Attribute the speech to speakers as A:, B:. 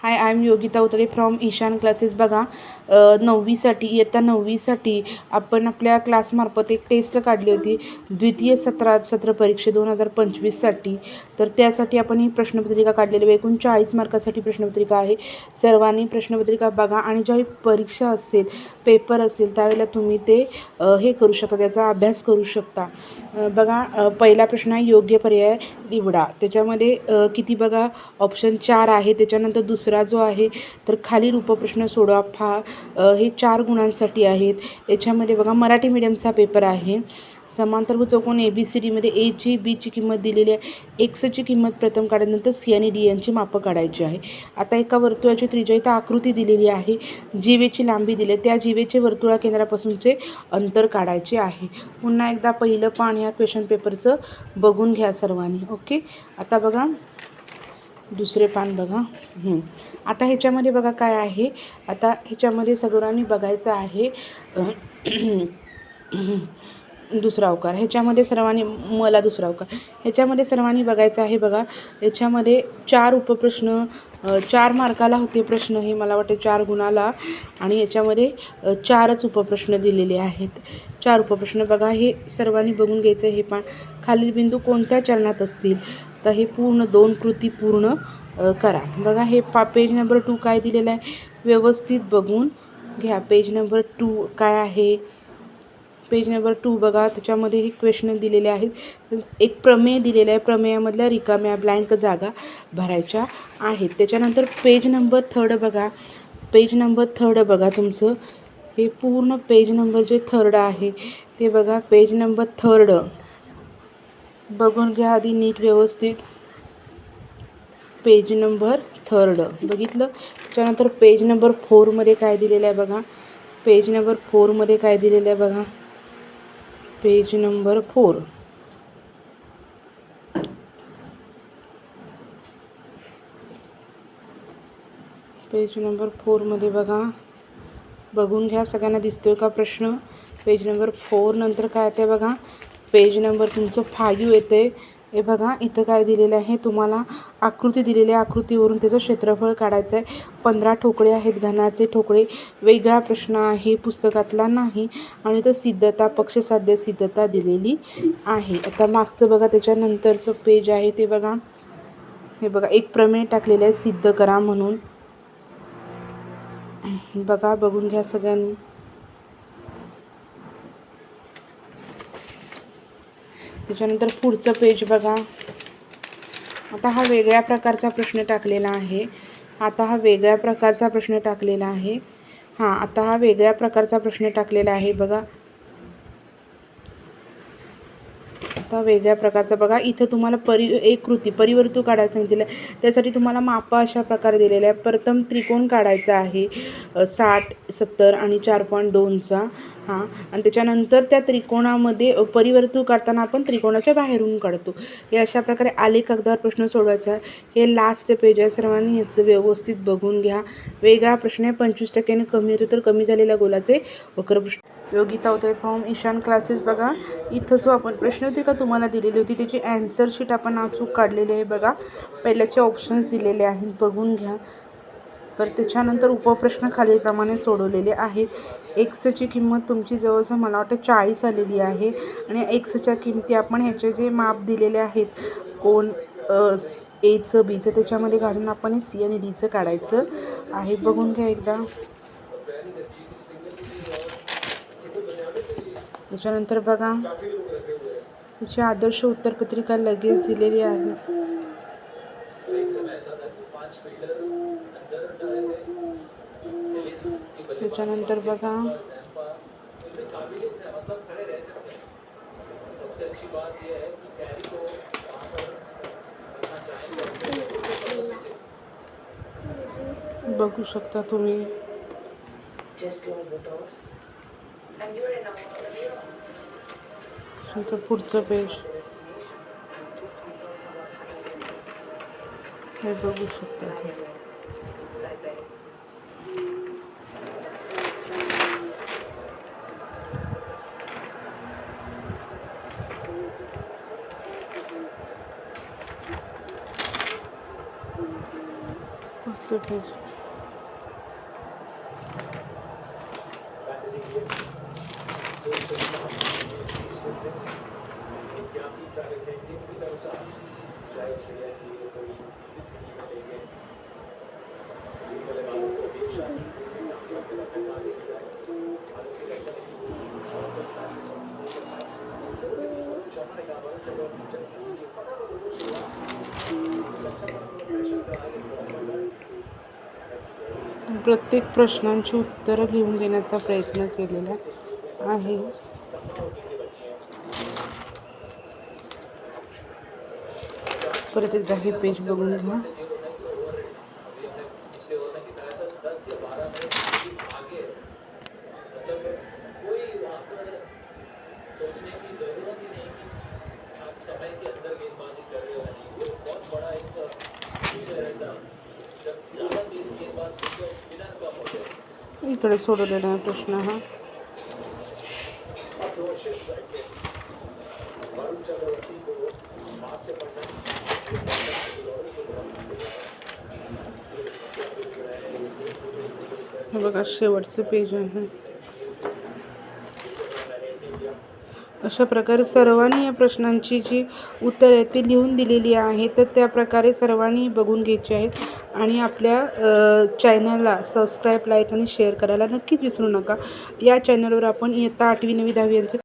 A: High, I am Yogita उतरे from Ishan classes. बघा, 9वीसाठी इयत्ता 9वीसाठी आपण आपल्या क्लासमार्फत एक टेस्ट काढली होती द्वितीय सत्र परीक्षे 2025साठी. तर त्यासाठी आपण ही प्रश्नपत्रिका काढलेली आहे. एकूण 40 मार्कासाठी प्रश्नपत्रिका आहे. सर्वांनी प्रश्नपत्रिका बघा आणि ज्यावेळी परीक्षा असेल, पेपर असेल, त्यावेळेला तुम्ही ते हे करू शकता, त्याचा अभ्यास करू शकता. बघा, पहिला प्रश्न आहे योग्य पर्याय निवडा. त्याच्यामध्ये किती बघा ऑप्शन 4 आहे. त्याच्यानंतर दुसरा जो आहे तर खालील उपप्रश्न सोडवा. हे 4 गुणांसाठी आहेत. याच्यामध्ये बघा मराठी मीडियमचा पेपर आहे. समांतरभुज चौकोन ABCDमध्ये एची बीची किंमत दिलेली आहे. एक्सची किंमत प्रथम काढल्यानंतर सी आणि डी यांची मापं काढायची आहे. आता एका वर्तुळाची त्रिज्या इथं आकृती दिलेली आहे. जीवेची लांबी दिली, त्या जीवेचे वर्तुळा केंद्रापासूनचे अंतर काढायचे आहे. पुन्हा एकदा पहिलं पान ह्या क्वेश्चन पेपरचं बघून घ्या सर्वांनी. ओके, आता बघा दुसरे पान बघा. आता ह्याच्यामध्ये बघा काय आहे. आता ह्याच्यामध्ये सगळ्यांनी बघायचं आहे दुसरा अवकार. ह्याच्यामध्ये सर्वांनी मला दुसरा अवकार ह्याच्यामध्ये सर्वांनी बघायचं आहे. बघा, याच्यामध्ये 4 उपप्रश्न 4 मार्काला होते प्रश्न. हे मला वाटते 4 गुणाला, आणि याच्यामध्ये 4च उपप्रश्न दिलेले आहेत. 4 उपप्रश्न बघा, हे सर्वांनी बघून घ्यायचं. हे पण खालील बिंदू कोणत्या चरणात असतील, तर हे पूर्ण 2 कृती पूर्ण करा. बघा, हे पेज नंबर 2 काय दिलेलं आहे व्यवस्थित बघून घ्या. पेज नंबर 2 काय आहे, पेज नंबर 2 बघा. त्याच्यामध्ये हे क्वेश्चन दिलेले आहेत. एक प्रमेय दिलेलं आहे. प्रमेयामधल्या रिकाम्या ब्लँक जागा भरायच्या आहेत. त्याच्यानंतर पेज नंबर 3 बघा. पेज नंबर 3 बघा तुमचं. हे पूर्ण पेज नंबर जे 3 आहे ते बघा. पेज नंबर 3 बघून घ्या आधी नीट व्यवस्थित. पेज नंबर 3 बघितलं. त्याच्यानंतर पेज नंबर 4मध्ये काय दिलेलं आहे बघा. पेज नंबर 4मध्ये काय दिलेलं आहे बघा. पेज नंबर 4 पेज नंबर 4मध्ये बघा. बघून घ्या, सगळ्यांना दिसतोय का प्रश्न. पेज नंबर 4 नंतर काय येते बघा. पेज नंबर तुमचं 5 येते. हे बघा, इथं काय दिलेलं आहे तुम्हाला आकृती दिलेली आहे. आकृतीवरून त्याचं क्षेत्रफळ काढायचं आहे. 15 ठोकळे आहेत, घनाचे ठोकळे. वेगळा प्रश्न आहे, पुस्तकातला नाही. आणि तर सिद्धता, पक्षसाध्य सिद्धता दिलेली आहे. आता मागचं बघा, त्याच्यानंतरचं पेज आहे ते बघा. हे बघा, एक प्रमेय टाकलेलं आहे सिद्ध करा म्हणून. बघा, बघून घ्या सगळ्यांनी. त्याच्यानंतर पुढचं पेज बघा. आता हा वेगळ्या प्रकारचा प्रश्न टाकलेला आहे. आता हा वेगळ्या प्रकारचा प्रश्न टाकलेला आहे. आता हा वेगळ्या प्रकारचा प्रश्न टाकलेला आहे बघा. आता वेगळ्या प्रकारचा बघा. इथं तुम्हाला एक कृती परिवर्तुळ काढायला सांगितलेलं आहे. त्यासाठी तुम्हाला मापं अशा प्रकारे दिलेलं आहे. प्रथम त्रिकोण काढायचा आहे 60, 70 आणि 4.2चा. आणि त्याच्यानंतर त्या त्रिकोणामध्ये परिवर्तुळ काढताना आपण त्रिकोणाच्या बाहेरून काढतो. हे अशा प्रकारे आलेख कागदावर प्रश्न सोडवायचा आहे. हे लास्ट पेज आहे. सर्वांनी ह्याचं व्यवस्थित बघून घ्या. वेगळा प्रश्न आहे. 25% कमी होतो तर कमी झालेल्या गोलाचे वक्रप्रश्न. योगिता उतरे फ्रॉम ईशान क्लासेस. बघा, इथं जो आपण प्रश्नपत्रिका तुम्हाला दिलेली होती त्याची ॲन्सर शीट आपण अचूक काढलेली आहे बघा. पहिल्याचे ऑप्शन्स दिलेले आहेत, बघून घ्या. तर त्याच्यानंतर उपप्रश्न खालीलप्रमाणे सोडवलेले आहेत. एक्सची किंमत तुमची जवळजवळ मला वाटतं 40 आलेली आहे. आणि एक्सच्या किमती आपण ह्याचे जे माप दिलेले आहेत कोण एचं बीचं त्याच्यामध्ये घालून आपण सी आणि डीचं काढायचं आहे. बघून घ्या एकदा. त्याच्यानंतर बघा, त्याची आदर्श उत्तरपत्रिका लगेच दिलेली आहे. त्याच्यानंतर बघा, बघू शकता तुम्ही. नंतर पुढचं पेज हे बघू शकता तुम्ही. पुढचं पेज. प्रत्येक प्रश्नांची उत्तरं लिहून देण्याचा प्रयत्न केलेला आहे. परत एकदा हे पेज बघून घ्या. इकडे सोडवलेला आहे प्रश्न हा. हे बघा शेवटचं पेज आहे. अशा प्रकारे सर्वांनी या प्रश्नांची जी उत्तरे आहेत ती लिहून दिलेली आहे. तर त्या प्रकारे सर्वांनी बघून घ्यायची आहेत आणि आपल्या चॅनलला सबस्क्राईब, लाईक आणि शेअर करायला नक्कीच विसरू नका. या चॅनलवर आपण इयत्ता 8वी 9वी 10वी यांचे